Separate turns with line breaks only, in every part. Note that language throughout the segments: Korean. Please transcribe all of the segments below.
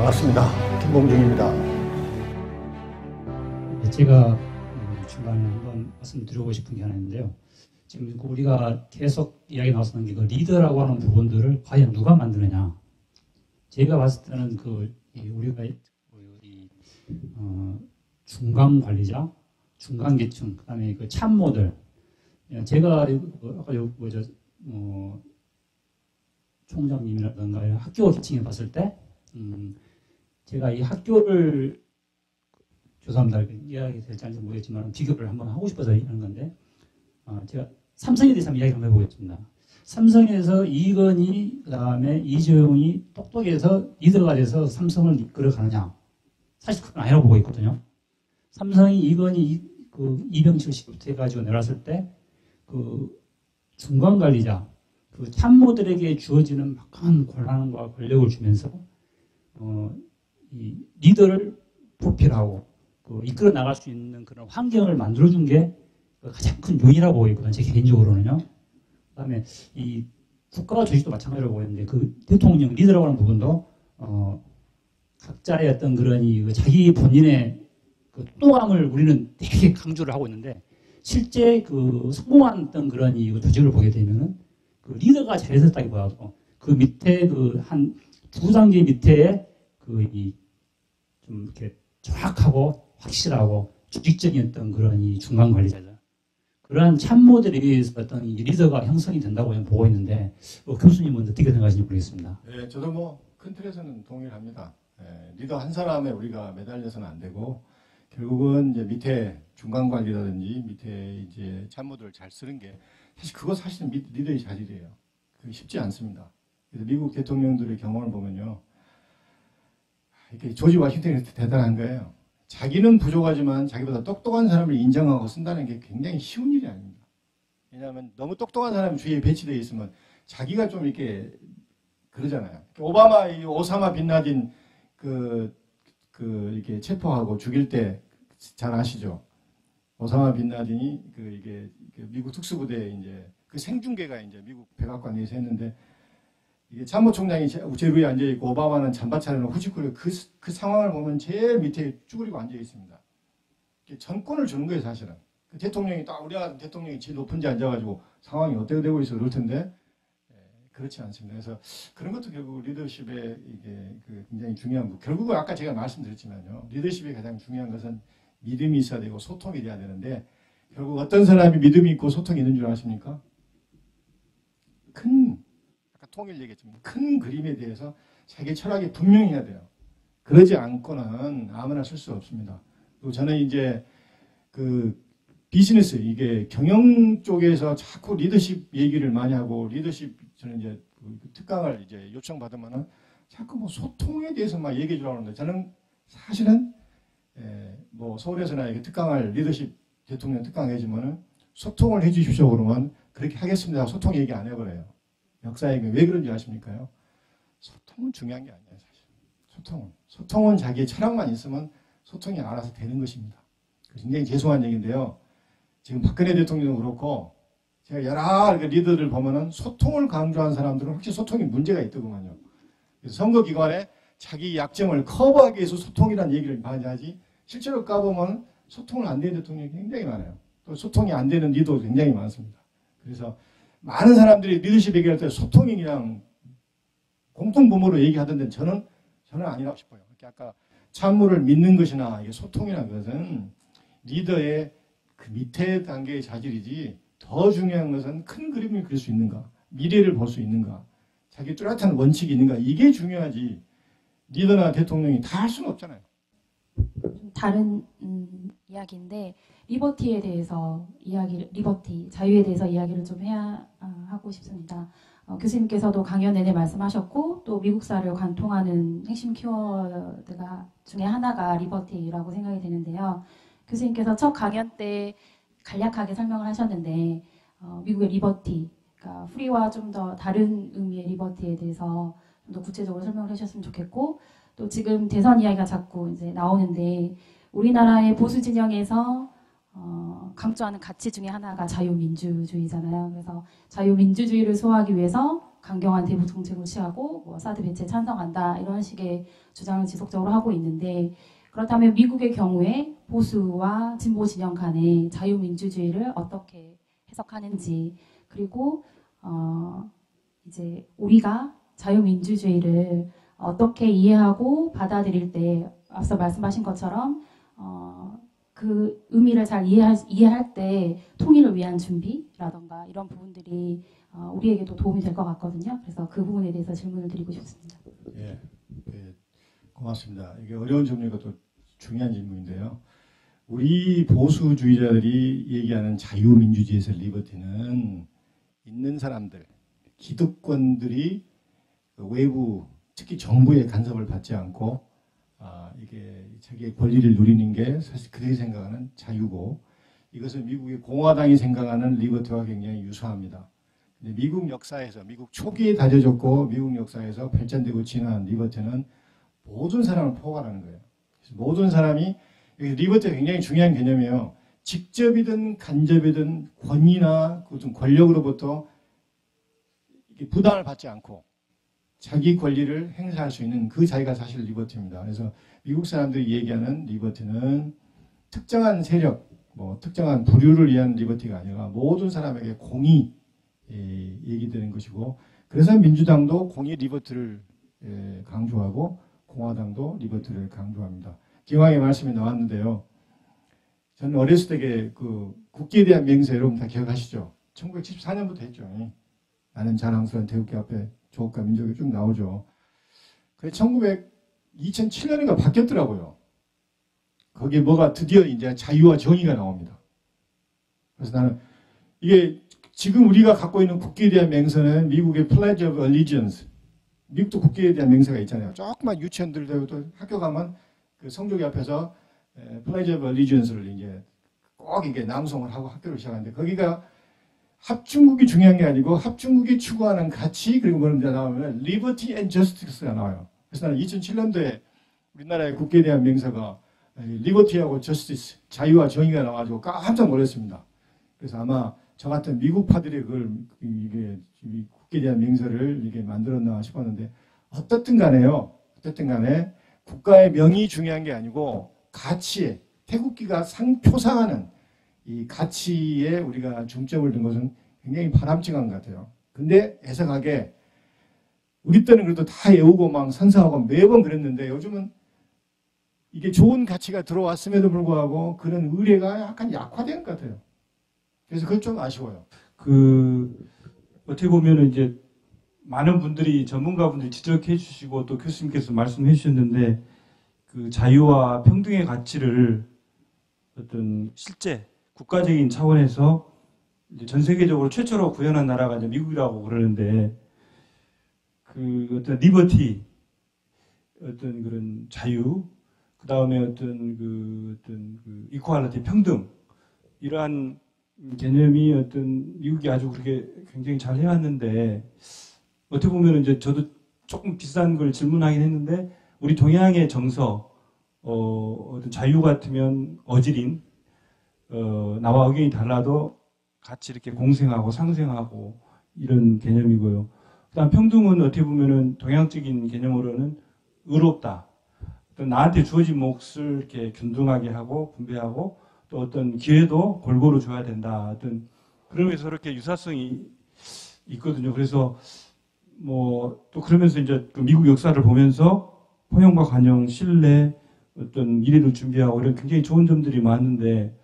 반갑습니다. 김봉중입니다.
제가 중간에 한번 말씀드리고 싶은 게 하나 있는데요. 지금 우리가 계속 이야기 나왔었던 게 그 리더라고 하는 부분들을 과연 누가 만드느냐. 제가 봤을 때는 우리가 중간 관리자, 중간 계층, 그다음에 그 참모들. 제가 아까 총장님이라든가 학교 계층에 봤을 때, 제가 이 학교를 죄송합니다. 이야기 될지 아닌지 모르겠지만 비교를 한번 하고 싶어서 하는 건데, 제가 삼성에 대해서 한번 이야기 한번 해보겠습니다. 삼성에서 이건희, 그 다음에 이재용이 똑똑해서 리더가 돼서 삼성을 이끌어가느냐? 사실 그건 아니라고 보고 있거든요. 삼성이 이건희, 이병철 씨부터 해가지고 내려왔을 때, 중간 관리자, 참모들에게 주어지는 막강한 권한과 권력을 주면서, 이 리더를 보필하고, 이끌어 나갈 수 있는 그런 환경을 만들어준 게 가장 큰 요인이라고 보고 있거든요. 제 개인적으로는요. 그 다음에 이 국가와 조직도 마찬가지로 보고 있는데, 대통령 리더라고 하는 부분도, 각자의 어떤 그런 자기 본인의 또함을 우리는 되게 강조를 하고 있는데, 실제 성공한 어떤 그런 조직을 보게 되면은 리더가 잘했었다기보다도 그 밑에 한 두 단계 밑에 좀 이렇게 정확하고 확실하고 조직적인 어떤 그런 중간 관리자들, 그러한 참모들에 의해서 어떤 리더가 형성이 된다고 저는 보고 있는데, 교수님은 어떻게 생각하시는지 모르겠습니다.
네, 저도 큰 틀에서는 동의를 합니다. 리더 한 사람에 우리가 매달려서는 안 되고, 결국은 이제 밑에 중간 관리라든지 밑에 이제 참모들을 잘 쓰는 게 사실은 리더의 자질이에요. 그게 쉽지 않습니다. 그래서 미국 대통령들의 경험을 보면요, 이렇게 조지 워싱턴이 대단한 거예요. 자기는 부족하지만 자기보다 똑똑한 사람을 인정하고 쓴다는 게 굉장히 쉬운 일이 아닙니다. 왜냐하면 너무 똑똑한 사람이 주위에 배치되어 있으면 자기가 좀 이렇게 그러잖아요. 오사마 빈 라덴 이렇게 체포하고 죽일 때 잘 아시죠? 오사마 빈 라덴이 이게 미국 특수부대 이제 생중계가 이제 미국 백악관에서 했는데, 이게 참모총장이 제일 위에 앉아 있고 오바마는 잠바 차려놓은 후지꾸려 그 상황을 보면 제일 밑에 쭈그리고 앉아 있습니다. 전권을 주는 거예요, 사실은. 대통령이 우리나라 대통령이 제일 높은 데 앉아가지고 상황이 어떻게 되고 있어 그럴 텐데, 그렇지 않습니다. 그래서 그런 것도 결국 리더십에 이게 굉장히 중요한 거. 결국은 아까 제가 말씀드렸지만요, 리더십이 가장 중요한 것은 믿음이 있어야 되고 소통이 돼야 되는데, 결국 어떤 사람이 믿음이 있고 소통이 있는 줄 아십니까? 아까 통일 얘기했지만 큰 그림에 대해서 자기 철학이 분명히 해야 돼요. 그러지 않고는 아무나 쓸 수 없습니다. 그리고 저는 이제 비즈니스, 이게 경영 쪽에서 자꾸 리더십 얘기를 많이 하고, 저는 이제 특강을 이제 요청받으면은 자꾸 소통에 대해서 막 얘기해 주라고 하는데, 저는 사실은 서울에서나 이게 특강을 리더십 대통령 특강 해주면은 소통을 해주십시오 그러면 그렇게 하겠습니다. 소통 얘기 안 해버려요. 역사에 왜 그런지 아십니까요? 소통은 중요한 게 아니에요, 사실. 소통은 자기의 철학만 있으면 소통이 알아서 되는 것입니다. 굉장히 죄송한 얘기인데요. 지금 박근혜 대통령도 그렇고, 제가 여러 리더들 보면은 소통을 강조한 사람들은 확실히 소통이 문제가 있더구만요. 그래서 선거기간에 자기 약점을 커버하기 위해서 소통이라는 얘기를 많이 하지, 실제로 까보면 소통을 안 되는 대통령이 굉장히 많아요. 또 소통이 안 되는 리더도 굉장히 많습니다. 그래서 많은 사람들이 리더십 얘기할 때 소통이 그냥 공통분모로 얘기하던데, 저는 아니라고 싶어요. 아까 참모를 믿는 것이나 이게 소통이라는 것은 리더의 밑에 단계의 자질이지, 더 중요한 것은 큰 그림을 그릴 수 있는가, 미래를 볼 수 있는가, 자기 뚜렷한 원칙이 있는가, 이게 중요하지 리더나 대통령이 다 할 수는 없잖아요.
다른 이야기인데, 리버티에 대해서 자유에 대해서 이야기를 좀 해야 하고 싶습니다. 교수님께서도 강연 내내 말씀하셨고, 또 미국사를 관통하는 핵심 키워드가 중에 하나가 리버티라고 생각이 되는데요. 교수님께서 첫 강연 때 간략하게 설명을 하셨는데, 미국의 리버티, 그러니까 프리와 좀 더 다른 의미의 리버티에 대해서 좀 더 구체적으로 설명을 해주셨으면 좋겠고, 또 지금 대선 이야기가 자꾸 이제 나오는데, 우리나라의 보수 진영에서 강조하는 가치 중에 하나가 자유민주주의잖아요. 그래서 자유민주주의를 소화하기 위해서 강경한 대북 정책을 취하고 뭐 사드 배치에 찬성한다 이런 식의 주장을 지속적으로 하고 있는데 그렇다면 미국의 경우에 보수와 진보 진영 간의 자유민주주의를 어떻게 해석하는지 그리고 이제 우리가 자유민주주의를 어떻게 이해하고 받아들일 때 앞서 말씀하신 것처럼 그 의미를 잘 이해할 때 통일을 위한 준비라던가 이런 부분들이 우리에게도 도움이 될 것 같거든요. 그래서 그 부분에 대해서 질문을 드리고 싶습니다.
예, 고맙습니다. 이게 어려운 질문이고 또 중요한 질문인데요. 우리 보수주의자들이 얘기하는 자유민주주의에서 리버티는 있는 사람들, 기득권들이 외부, 특히 정부의 간섭을 받지 않고 이게 자기의 권리를 누리는 게 사실 그들이 생각하는 자유고 이것은 미국의 공화당이 생각하는 리버티와 굉장히 유사합니다. 근데 미국 역사에서 미국 초기에 다져졌고 미국 역사에서 발전되고 진화한 리버티는 모든 사람을 포괄하는 거예요. 그래서 모든 사람이 리버티가 굉장히 중요한 개념이에요. 직접이든 간접이든 권위나 어떤 권력으로부터 부담을 받지 않고 자기 권리를 행사할 수 있는 그 자리가 사실 리버티입니다. 그래서 미국 사람들이 얘기하는 리버티는 특정한 세력, 뭐 특정한 부류를 위한 리버티가 아니라 모든 사람에게 공의 얘기되는 것이고 그래서 민주당도 공의 리버티를 강조하고 공화당도 리버티를 강조합니다. 기왕의 말씀이 나왔는데요. 저는 어렸을 때 그 국기에 대한 맹세 여러분 다 기억하시죠? 1974년부터 했죠. 나는 자랑스러운 태극기 앞에 조국과 민족이 쭉 나오죠. 그래 2007년인가 바뀌었더라고요. 거기에 뭐가 드디어 이제 자유와 정의가 나옵니다. 그래서 나는 이게 지금 우리가 갖고 있는 국기에 대한 맹세는 미국의 Pledge of Allegiance, 미국도 국기에 대한 맹세가 있잖아요. 조그만 유치원들도 학교 가면 그 성조기 앞에서 Pledge of Allegiance를 이제 꼭 이게 낭송을 하고 학교를 시작하는데 거기가 합중국이 중요한 게 아니고 합중국이 추구하는 가치 그리고 뭐는 나오면 Liberty and Justice가 나와요. 그래서 나는 2007년도에 우리나라의 국기에 대한 맹세가 Liberty하고 Justice, 자유와 정의가 나와가지고 깜짝 놀랐습니다. 그래서 아마 저 같은 미국파들이 그걸 이게 국기에 대한 맹세를 이게 만들었나 싶었는데 어떻든 간에요. 어떻든 간에 국가의 명이 중요한 게 아니고 가치에 태국기가 표상하는 이 가치에 우리가 중점을 둔 것은 굉장히 바람직한 것 같아요. 근데 애석하게 우리 때는 그래도 다 외우고 막 선사하고 매번 그랬는데 요즘은 이게 좋은 가치가 들어왔음에도 불구하고 그런 의례가 약간 약화된 것 같아요. 그래서 그건 좀 아쉬워요.
어떻게 보면은 이제 많은 분들이 전문가분들이 지적해 주시고 또 교수님께서 말씀해 주셨는데 그 자유와 평등의 가치를 어떤 실제 국가적인 차원에서 이제 전 세계적으로 최초로 구현한 나라가 이제 미국이라고 그러는데 그 어떤 리버티, 어떤 그런 자유, 그 다음에 어떤 이퀄리티, 평등 이러한 개념이 어떤 미국이 아주 그렇게 굉장히 잘 해왔는데 어떻게 보면 이제 저도 조금 비싼 걸 질문하긴 했는데 우리 동양의 정서, 어떤 자유 같으면 어지린 나와 의견이 달라도 같이 이렇게 공생하고 상생하고 이런 개념이고요. 그다음 평등은 어떻게 보면은 동양적인 개념으로는 의롭다. 어떤 나한테 주어진 몫을 이렇게 균등하게 하고 분배하고 또 어떤 기회도 골고루 줘야 된다. 어떤 그런 면에서 이렇게 유사성이 있거든요. 그래서 뭐 또 그러면서 이제 그 미국 역사를 보면서 포용과 관용, 신뢰, 어떤 미래를 준비하고 이런 굉장히 좋은 점들이 많은데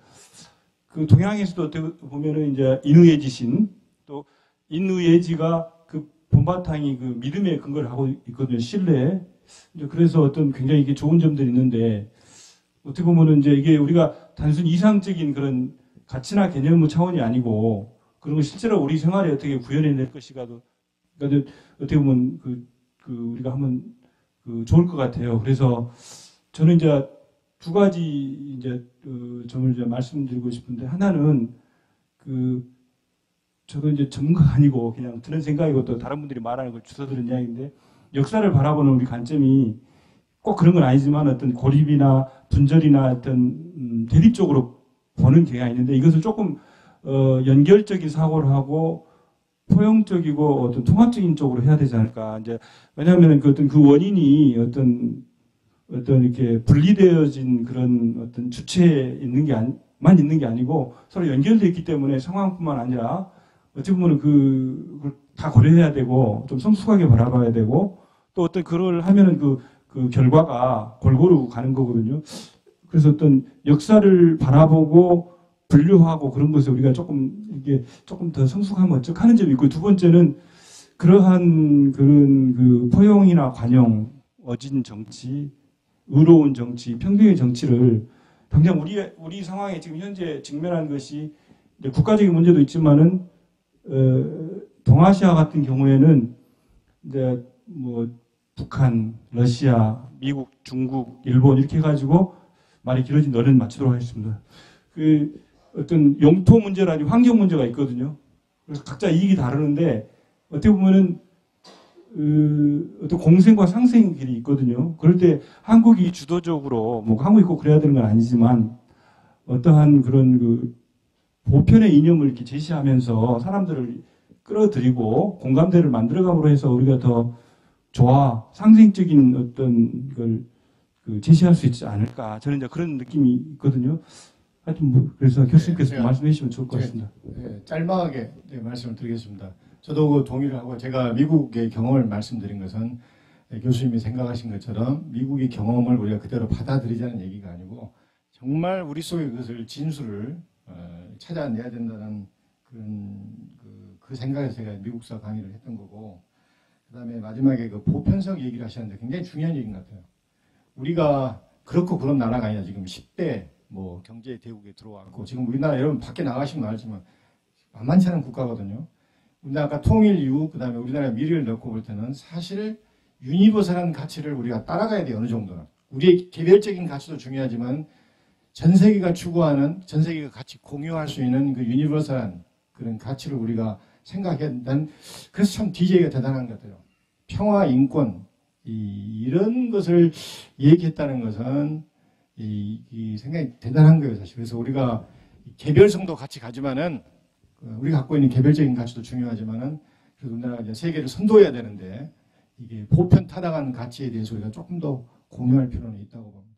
그 동양에서도 어떻게 보면은 이제 인의의 지신 또 인의의지가 그 본바탕이 그 믿음에 근거를 하고 있거든요. 신뢰. 이제 그래서 어떤 굉장히 이게 좋은 점들이 있는데 어떻게 보면은 이제 이게 우리가 단순히 이상적인 그런 가치나 개념의 차원이 아니고 그런 걸 실제로 우리 생활에 어떻게 구현해낼 것이가도 그러니까 어떻게 보면 우리가 하면 좋을 것 같아요. 그래서 저는 이제 두 가지 이제 점을 이제 말씀드리고 싶은데 하나는 저도 이제 전문가가 아니고 그냥 드는 생각이고 또 다른 분들이 말하는 걸 주워 들은 이야기인데 역사를 바라보는 우리 관점이 꼭 그런 건 아니지만 어떤 고립이나 분절이나 어떤 대립적으로 보는 경향이 있는데 이것을 조금 연결적인 사고를 하고 포용적이고 어떤 통합적인 쪽으로 해야 되지 않을까. 이제 왜냐하면 그 어떤 그 원인이 어떤 이렇게 분리되어진 그런 어떤 주체에 있는 게 만 있는 게 아니고 서로 연결되어 있기 때문에 상황뿐만 아니라 어찌 보면 그걸 다 고려해야 되고 좀 성숙하게 바라봐야 되고 또 어떤 그걸 하면은 그 결과가 골고루 가는 거거든요. 그래서 어떤 역사를 바라보고 분류하고 그런 것에 우리가 조금 더 성숙하면 어쩌하는 점이 있고 두 번째는 그러한 그런 그 포용이나 관용, 어진 정치, 의로운 정치, 평등의 정치를 당장 우리 상황에 지금 현재 직면한 것이 이제 국가적인 문제도 있지만은 동아시아 같은 경우에는 이제 뭐 북한, 러시아, 미국, 중국, 일본 이렇게 해가지고 말이 길어진 너는 맞추도록 하겠습니다. 그 어떤 영토 문제라니 환경 문제가 있거든요. 그래서 각자 이익이 다르는데 어떻게 보면은 어떤 공생과 상생의 길이 있거든요. 그럴 때 한국이 주도적으로 뭐 한국이 꼭 그래야 되는 건 아니지만 어떠한 그런 그 보편의 이념을 이렇게 제시하면서 사람들을 끌어들이고 공감대를 만들어감으로 해서 우리가 더 상생적인 어떤 걸 제시할 수 있지 않을까. 저는 이제 그런 느낌이 있거든요. 하여튼 뭐 그래서 교수님께서 말씀해 주시면 좋을 것 같습니다.
네, 짤막하게 말씀을 드리겠습니다. 저도 그 동의를 하고 제가 미국의 경험을 말씀드린 것은 교수님이 생각하신 것처럼 미국의 경험을 우리가 그대로 받아들이자는 얘기가 아니고 정말 우리 속의 그것을 진술을 찾아내야 된다는 그런 그 생각에서 제가 미국사 강의를 했던 거고 그다음에 마지막에 그 보편성 얘기를 하셨는데 굉장히 중요한 얘기인 것 같아요. 우리가 그렇고 그런 나라가 아니라 지금 10대 뭐 경제 대국에 들어왔고 지금 우리나라 여러분 밖에 나가시면 알지만 만만치 않은 국가거든요. 우리나라 아까 통일 이후 그다음에 우리나라의 미래를 놓고 볼 때는 사실 유니버설한 가치를 우리가 따라가야 돼요. 어느 정도는. 우리의 개별적인 가치도 중요하지만 전 세계가 추구하는 전 세계가 같이 공유할 수 있는 그 유니버설한 그런 가치를 우리가 생각해야 된다는 그래서 참 DJ가 대단한 것 같아요. 평화, 인권 이런 것을 얘기했다는 것은 이 생각이 대단한 거예요, 사실. 그래서 우리가 개별성도 같이 가지만은 우리가 갖고 있는 개별적인 가치도 중요하지만은 그래서 우리나라가 이제 세계를 선도해야 되는데 이게 보편 타당한 가치에 대해서 우리가 조금 더 공유할 필요는 있다고 봅니다.